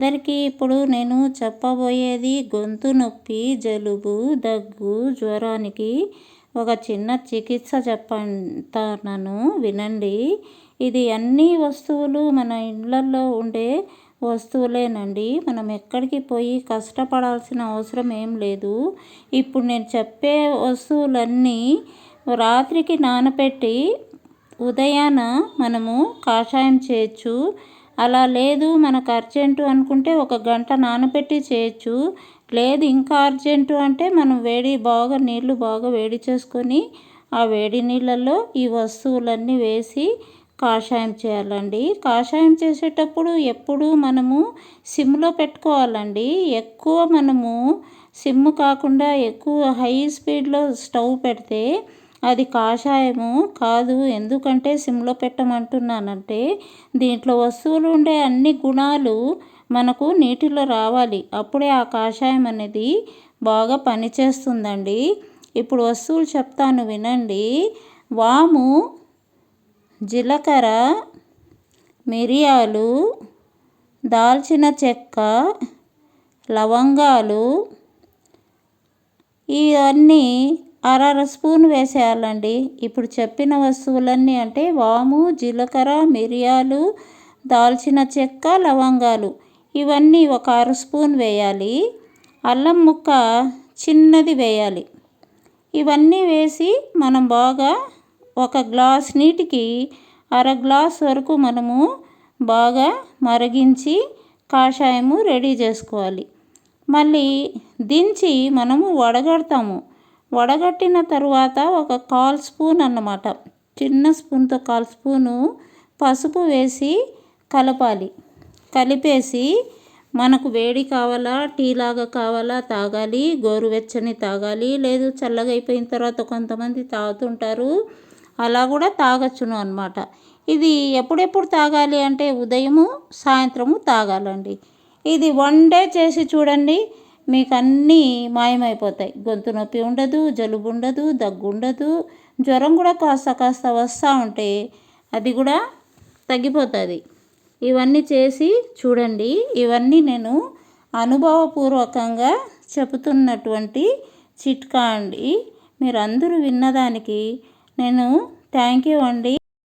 అందరికీ ఇప్పుడు నేను చెప్పబోయేది గొంతు నొప్పి, జలుబు, దగ్గు, జ్వరానికి ఒక చిన్న చికిత్స చెప్తాను వినండి. ఇది అన్ని వస్తువులు మన ఇళ్ళల్లో ఉండే వస్తువులేనండి. మనం ఎక్కడికి పోయి కష్టపడాల్సిన అవసరం ఏం లేదు. ఇప్పుడు నేను చెప్పే వస్తువులన్నీ రాత్రికి నానబెట్టి ఉదయాన మనము కాషాయం చేయొచ్చు. అలా లేదు మనకు అర్జెంటు అనుకుంటే ఒక గంట నానబెట్టి చేయొచ్చు. లేదు ఇంకా అర్జెంటు అంటే మనం నీళ్ళు బాగా వేడి చేసుకొని ఆ వేడి నీళ్ళల్లో ఈ వస్తువులన్నీ వేసి కాషాయం చేయాలండి. కాషాయం చేసేటప్పుడు ఎప్పుడూ మనము సిమ్లో పెట్టుకోవాలండి. ఎక్కువ మనము సిమ్ కాకుండా ఎక్కువ హై స్పీడ్లో స్టవ్ పెడితే అది కాషాయము కాదు. ఎందుకంటే సిమ్లో పెట్టమంటున్నానంటే దీంట్లో వస్తువులు ఉండే అన్ని గుణాలు మనకు నీటిలో రావాలి. అప్పుడే ఆ కాషాయం అనేది బాగా పనిచేస్తుందండి. ఇప్పుడు వస్తువులు చెప్తాను వినండి. వాము, జీలకర్ర, మిరియాలు, దాల్చిన చెక్క, లవంగాలు ఇవన్నీ అర స్పూన్ వేసేయాలండి. ఇప్పుడు చెప్పిన వస్తువులన్నీ అంటే వాము, జీలకర్ర, మిరియాలు, దాల్చిన చెక్క, లవంగాలు ఇవన్నీ ఒక అర స్పూన్ వేయాలి. అల్లం ముక్క చిన్నది వేయాలి. ఇవన్నీ వేసి మనం బాగా ఒక గ్లాస్ నీటికి అర గ్లాస్ వరకు మనము బాగా మరిగించి కాషాయము రెడీ చేసుకోవాలి. మళ్ళీ దించి మనము వడగడతాము. వడగట్టిన తరువాత ఒక 1/4 స్పూన్ అన్నమాట, చిన్న స్పూన్తో 1/4 స్పూను పసుపు వేసి కలపాలి. కలిపేసి మనకు వేడి కావాలా, టీ లాగా కావాలా తాగాలి, గోరువెచ్చని తాగాలి, లేదు చల్లగా అయిపోయిన తర్వాత కొంతమంది తాగుతుంటారు, అలా కూడా తాగొచ్చును అన్నమాట. ఇది ఎప్పుడెప్పుడు తాగాలి అంటే ఉదయము సాయంత్రము తాగాలండి. ఇది 1 డే చేసి చూడండి, మీకు అన్నీ మాయమైపోతాయి. గొంతు నొప్పి ఉండదు, జలుబు ఉండదు, దగ్గు ఉండదు, జ్వరం కూడా కాస్త వస్తూ ఉంటే అది కూడా తగ్గిపోతుంది. ఇవన్నీ చేసి చూడండి. ఇవన్నీ నేను అనుభవపూర్వకంగా చెబుతున్నటువంటి చిట్కా అండి. మీరందరూ విన్నదానికి నేను థ్యాంక్ యూ అండి.